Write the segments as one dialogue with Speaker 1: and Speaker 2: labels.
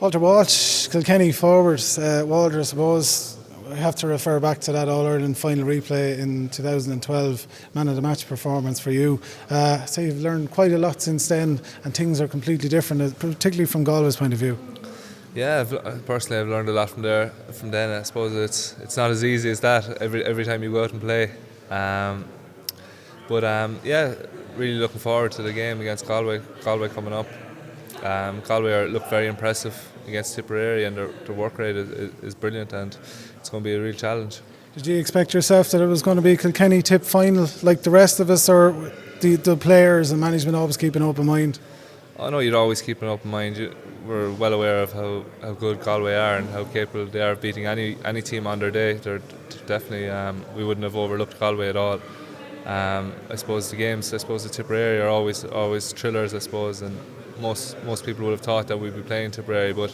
Speaker 1: Walter Walsh, Kilkenny forwards. Walter, I suppose I have to refer back to that All-Ireland final replay in 2012, man of the match performance for you. So you've learned quite a lot since then, and things are completely different, particularly from Galway's point of view.
Speaker 2: Yeah, personally I've learned a lot from then. I suppose it's not as easy as that every time you go out and play. Yeah, really looking forward to the game against Galway. Galway coming up. Galway look very impressive against Tipperary, and their work rate is brilliant, and it's going to be a real challenge.
Speaker 1: Did you expect yourself that it was going to be a Kilkenny Tip final like the rest of us, or the players and management always keep an open mind?
Speaker 2: I know you'd always keep an open mind. We're well aware of how good Galway are and how capable they are of beating any team on their day. They're definitely we wouldn't have overlooked Galway at all. I suppose the games, the Tipperary are always thrillers, I suppose, and most people would have thought that we'd be playing Tipperary, but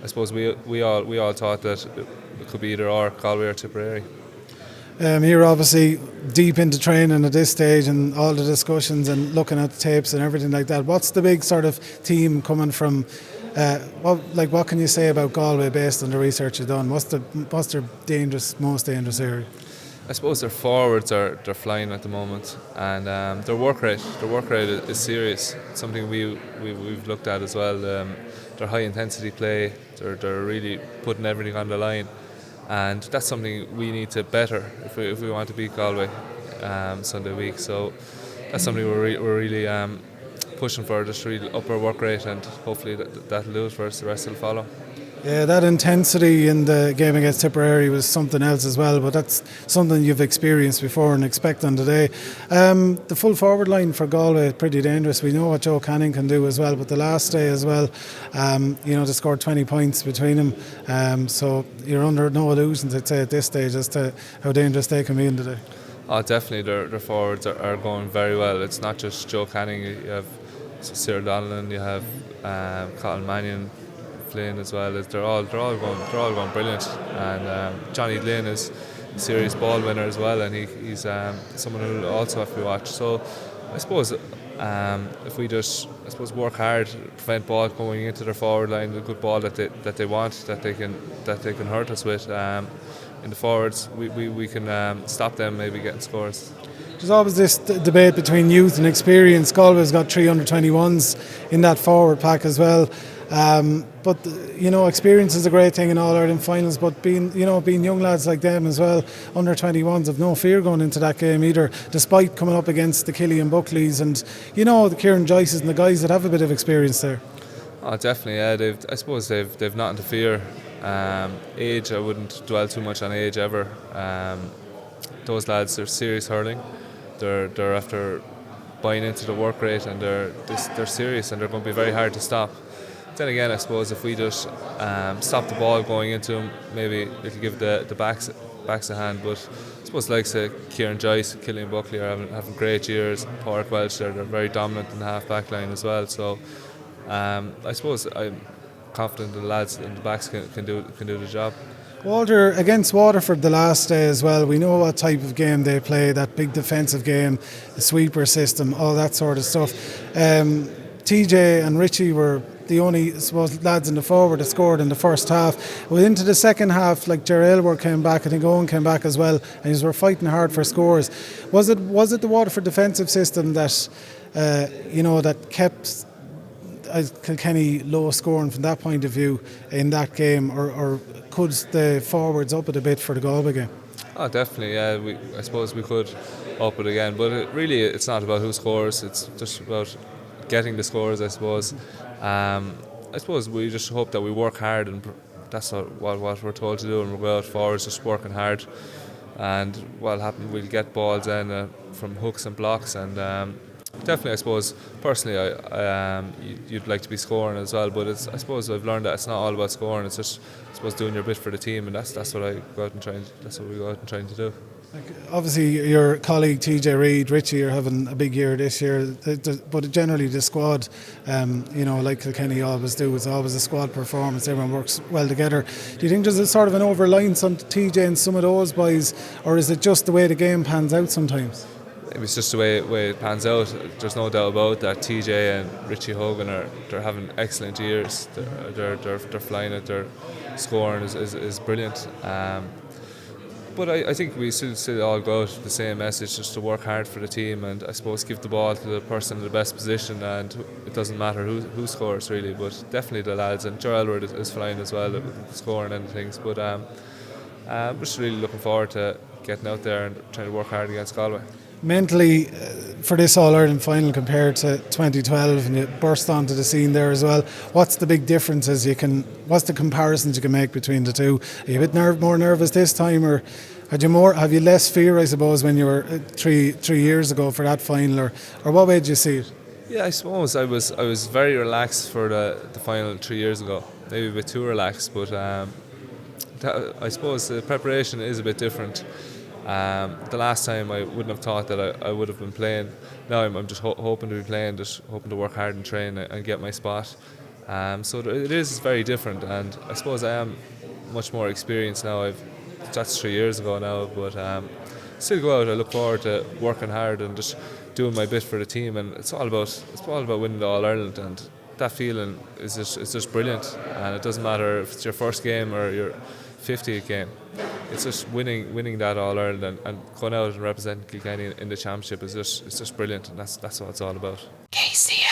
Speaker 2: I suppose we all thought that it could be either or Galway or Tipperary.
Speaker 1: You're obviously deep into training at this stage and all the discussions and looking at the tapes and everything like that. What's the big sort of theme coming from? What can you say about Galway based on the research you've done? What's their most dangerous area?
Speaker 2: I suppose their forwards they're flying at the moment, and their work rate is serious. It's something we've looked at as well. Their high intensity play, they're really putting everything on the line, and that's something we need to better if we want to beat Galway Sunday week. So that's something we're really pushing for, just really up our work rate, and hopefully that'll do it for us. The rest will follow.
Speaker 1: Yeah, that intensity in the game against Tipperary was something else as well, but that's something you've experienced before and expect on today. The full forward line for Galway is pretty dangerous. We know what Joe Canning can do as well, but the last day as well, they scored 20 points between them. So you're under no illusions, I'd say, at this stage as to how dangerous they can be in today.
Speaker 2: Oh, definitely, their forwards are going very well. It's not just Joe Canning. You have Cyril Donnellan, you have Colin Mannion, Flynn as well. They're all going brilliant, and Johnny Glynn is a serious ball winner as well, and he's someone who will also have to be watched. So I suppose if we just work hard, prevent ball going into their forward line, the good ball that they want, that they can hurt us with in the forwards, we can stop them maybe getting scores.
Speaker 1: There's always this debate between youth and experience. Galway's got 3 under-21s in that forward pack as well. But experience is a great thing in All-Ireland finals, but being young lads like them as well, under 21s, have no fear going into that game either, despite coming up against the Killian Buckleys and the Kieran Joyces and the guys that have a bit of experience there.
Speaker 2: Oh, definitely, yeah. I suppose they've nothing to fear. Age, I wouldn't dwell too much on age ever. Those lads are serious hurling. They're after buying into the work rate, and they're serious, and they're going to be very hard to stop. Then again, I suppose if we just stop the ball going into them, maybe it'll give the backs a hand. But I suppose like say Kieran Joyce, Killian Buckley are having great years. Pádraig Welch, they're very dominant in the half back line as well. So I suppose I'm confident the lads in the backs can do the job.
Speaker 1: Walter, against Waterford the last day as well, we know what type of game they play, that big defensive game, the sweeper system, all that sort of stuff. TJ and Richie were the only, I suppose, lads in the forward that scored in the first half. Well, into the second half, like Ger Aylward came back, I think Owen came back as well, and they were fighting hard for scores. Was it the Waterford defensive system that that kept Kilkenny low scoring from that point of view in that game, or could the forwards up it a bit for the Galway game?
Speaker 2: Oh, definitely, yeah. I suppose we could up it again, but it's not about who scores. It's just about getting the scores, I suppose. I suppose we just hope that we work hard, and that's what we're told to do, and we'll go out forwards just working hard, and what'll happen, we'll get balls in from hooks and blocks, and definitely, I suppose, personally, you'd like to be scoring as well, but I suppose I've learned that it's not all about scoring. It's just, I suppose, doing your bit for the team, and that's what we go out and trying to do.
Speaker 1: Obviously, your colleague TJ Reid, Richie, are having a big year this year, but generally the squad, like Kilkenny always do, it's always a squad performance. Everyone works well together. Do you think there's a sort of an over-reliance on TJ and some of those boys, or is it just the way the game pans out sometimes?
Speaker 2: it was just the way it pans out. There's no doubt about that. TJ and Richie Hogan they're having excellent years. They're flying it. Their scoring is brilliant. But I think we still all go out with the same message, just to work hard for the team, and I suppose give the ball to the person in the best position, and it doesn't matter who scores really, but definitely the lads, and Joe Elwood is flying as well, scoring and things. But we're just really looking forward to getting out there and trying to work hard against Galway.
Speaker 1: Mentally, for this All-Ireland final compared to 2012, and you burst onto the scene there as well, what's the big differences what's the comparisons you can make between the two? Are you a bit more nervous this time, or have you less fear, I suppose, when you were 3 years ago for that final, or what way did you see it?
Speaker 2: Yeah, I suppose I was very relaxed for the final 3 years ago, maybe a bit too relaxed, but I suppose the preparation is a bit different. The last time I wouldn't have thought that I would have been playing. Now I'm just hoping to be playing, just hoping to work hard and train and get my spot. So it is very different, and I suppose I am much more experienced now. That's 3 years ago now, but still go out. I look forward to working hard and just doing my bit for the team, and it's all about winning the All-Ireland, and that feeling is just brilliant. And it doesn't matter if it's your first game or your 50th game. It's just winning that All-Ireland and going out and representing Kilkenny in the championship it's just brilliant, and that's what it's all about. KCLR.